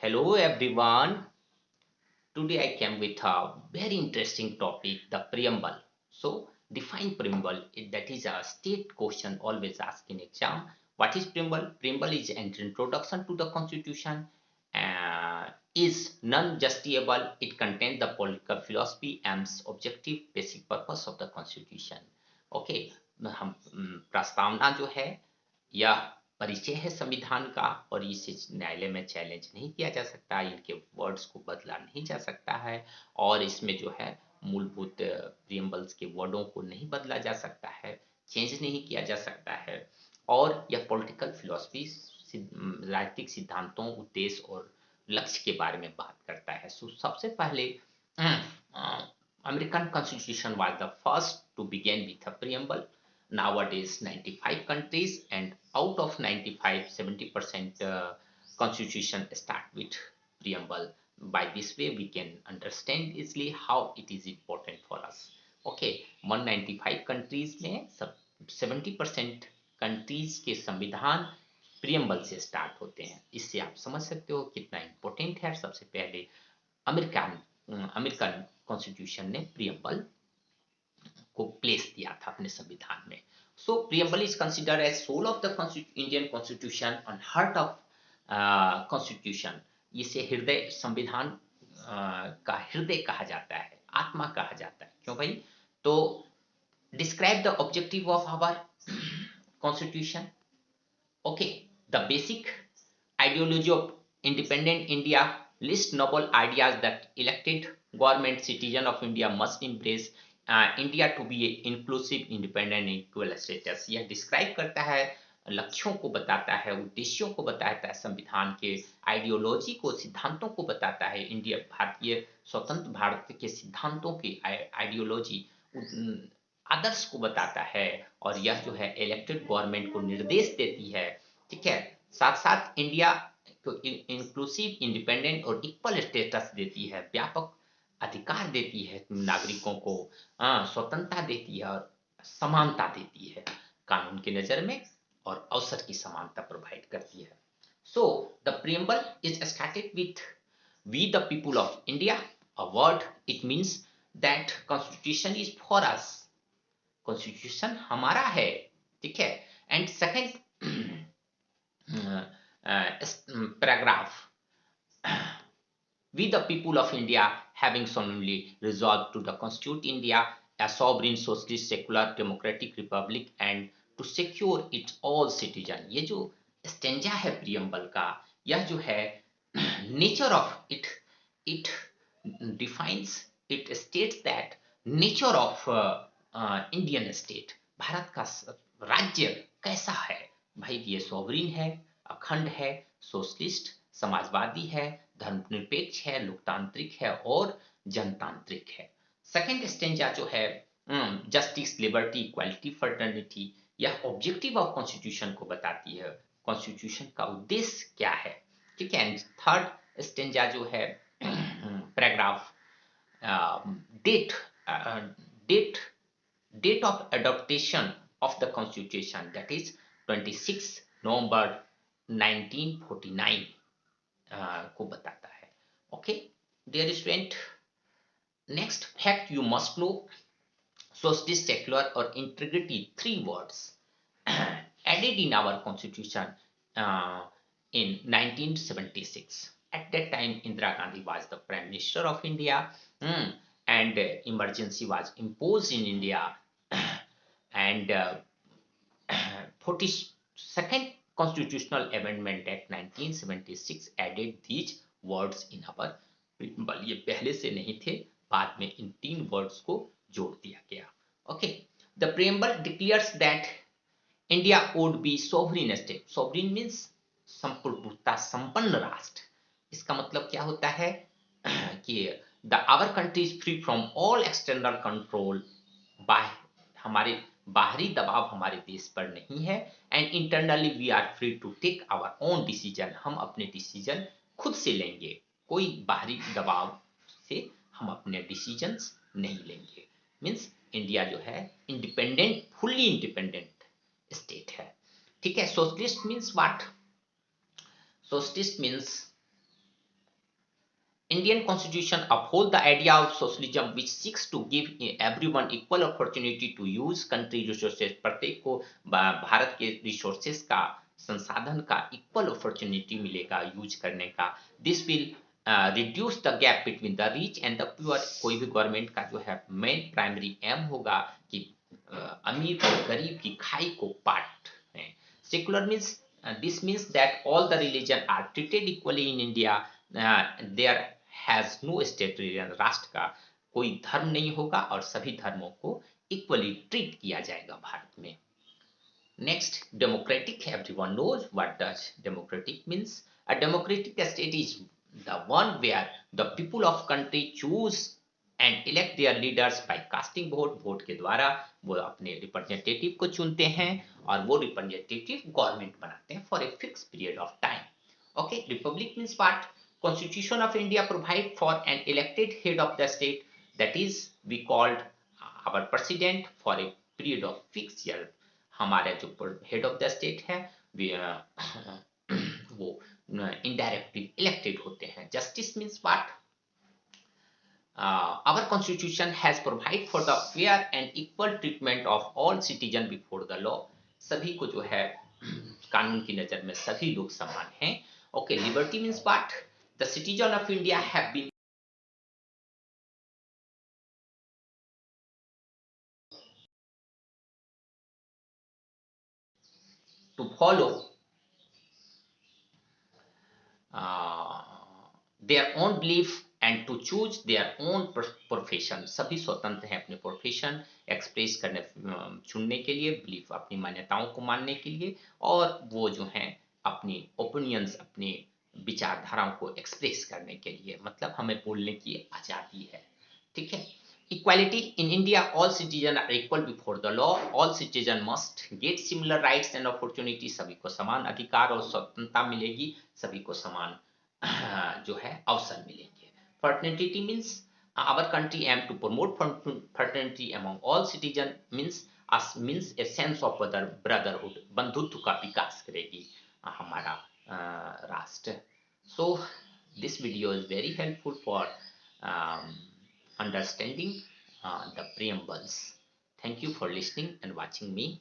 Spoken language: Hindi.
Hello everyone. Today I came with a very interesting topic, the preamble. So define preamble. That is a state question always asked in exam. What is preamble? Preamble is an introduction to the constitution. Is non-justiciable. It contains the political philosophy, aims, objective, basic purpose of the constitution. Okay, हम प्रस्तावना जो है यह परिचय है संविधान का और इसे न्यायालय में चैलेंज नहीं किया जा सकता, इनके वर्ड्स को बदला नहीं जा सकता है और इसमें जो है मूलभूत प्रियम्बल्स के वर्डों को नहीं बदला जा सकता है, चेंज नहीं किया जा सकता है और यह पॉलिटिकल फिलॉसफी राजनीतिक सिद्धांतों, उद्देश्य और लक्ष्य के बारे में बात करता है। सो सबसे पहले American constitution was the first to begin with a preamble. Nowadays 95 countries, and out of 95 70% constitution start with preamble. By this way we can understand easily how it is important for us. Okay, 195 countries में सब 70% कंट्रीज के संविधान प्रियम्बल से स्टार्ट होते हैं। इससे आप समझ सकते हो कितना इंपॉर्टेंट है। सबसे पहले अमेरिकन अमेरिकन कॉन्स्टिट्यूशन ने प्रियम्बल को प्लेस दिया था अपने संविधान में। So preamble is considered as soul of the Indian constitution और हार्ट ऑफ कॉन्स्टिट्यूशन। इसे हृदय संविधान का हृदय कहा जाता है, आत्मा कहा जाता है। क्यों भाई? तो describe the objective of our constitution. Okay, the basic ideology of independent India list noble ideas that elected government citizen of India must embrace India to be inclusive independent equal status. यह डिस्क्राइब करता है, लक्ष्यों को बताता है, उद्देश्यों को बताता है, संविधान के आइडियोलॉजी को, सिद्धांतों को बताता है, इंडिया भारतीय स्वतंत्र भारत के सिद्धांतों की आइडियोलॉजी, आदर्श को बताता है और यह जो है इलेक्टेड गवर्नमेंट को निर्देश देती है। ठीक है, साथ साथ इंडिया को इंक्लूसिव इंडिपेंडेंट और इक्वल स्टेटस देती है, व्यापक अधिकार देती है नागरिकों को, स्वतंत्रता देती है और समानता देती है कानून की नजर में और अवसर की समानता प्रोवाइड करती है। So the preamble is started with we the people of India, a word it means that constitution is for us. Constitution हमारा है, ठीक है। And second paragraph, we the people of India having solemnly resolved to the constitute India a sovereign socialist secular democratic republic and to secure its all citizen। ये जो स्टेंजा है प्रियम्बल का, यह जो है nature of it, it defines, it states that nature of Indian state, Bharat का राज्य कैसा है। भाई ये सोवरीन है, अखंड है, सोशलिस्ट समाजवादी है, धर्मनिरपेक्ष है, लोकतांत्रिक है और जनतांत्रिक है। सेकेंड स्टेंजा जो है जस्टिस, लिबर्टी, इक्वालिटी, फर्टर्निटी, यह ऑब्जेक्टिव ऑफ कॉन्स्टिट्यूशन को बताती है, कॉन्स्टिट्यूशन का उद्देश्य क्या है। ठीक है। थर्ड स्टेंजा जो है paragraph, date date date of adoption of the constitution, that is 26 November 1949 को बताता है। Okay dear student, next fact you must know, socialist, secular और integrity, three words added in our constitution in 1976. At that time Indira Gandhi was the prime minister of India, and emergency was imposed in India, and 42nd constitutional amendment act 1976 added these words in our preamble। ये पहले से नहीं थे, बाद में इन तीन वर्ड्स को जोड़ दिया गया। Okay, the preamble declares that India would be sovereign state। sovereign means संपूर्णता संपन्न राष्ट्र। इसका मतलब क्या होता है कि the our country is free from all external control, हमारे बाहरी दबाव हमारे देश पर नहीं है, and internally we are free to take our own decision, हम अपने डिसीजन खुद से लेंगे, कोई बाहरी दबाव से हम अपने डिसीजंस नहीं लेंगे। मीन्स इंडिया जो है इंडिपेंडेंट, फुल्ली इंडिपेंडेंट स्टेट है। ठीक है। Socialist means what? Socialist means Indian constitution uphold the idea of socialism which seeks to give everyone equal opportunity to use country resources. प्रत्येक को भारत के रिसोर्सेस का संसाधन का इक्वल अपॉर्चुनिटी मिलेगा यूज करने का. This will reduce the gap between the rich and the poor. कोई भी गवर्नमेंट का जो है मेन प्राइमरी एम होगा कि अमीर और गरीब की खाई को पाट. Secular means this means that all the religion are treated equally in India. There has no state religion. राष्ट्र का कोई धर्म नहीं होगा और सभी धर्मों को इक्वली ट्रीट किया जाएगा भारत में. Next, democratic. Everyone knows what does democratic means. A democratic state is the one where the people of country choose and elect their leaders by casting vote. Vote के द्वारा वो अपने रिप्रेजेंटेटिव को चुनते हैं और वो रिप्रेजेंटेटिव गवर्नमेंट बनाते हैं for a fix period of time. Okay, Republic means what? Constitution of India provide for an elected head of the state, that is we called our president for a period of fixed year. हमारे जो हेड ऑफ द स्टेट है वो इनडायरेक्टली इलेक्टेड होते हैं. Justice means what? Our constitution has provided for the fair and equal treatment of all citizens before the law. सभी को जो है कानून की नजर में सभी लोग समान हैं. Okay, liberty means what? The citizen of India have been to follow their own belief and to choose their own profession. सभी स्वतंत्र हैं अपने प्रोफेशन एक्सप्रेस करने चुनने के लिए, बिलीफ अपनी मान्यताओं को मानने के लिए, और वो जो हैं अपनी ओपिनियंस अपनी विचारधाराओं को एक्सप्रेस करने के लिए. मतलब हमें बोलने की आज़ादी है. ठीक है. Equality in India, all citizens are equal before the law. All citizens must get similar rights and opportunities. सभी को समान अधिकार और स्वतंत्रता मिलेगी, सभी को समान जो है अवसर मिलेंगे. Fraternity means our country aim to promote fraternity among all citizens. means a sense of brotherhood. बंधुत्व का विकास करेगी हमारा राष्ट्र. So this video is very helpful for understanding the preambles. Thank you for listening and watching me.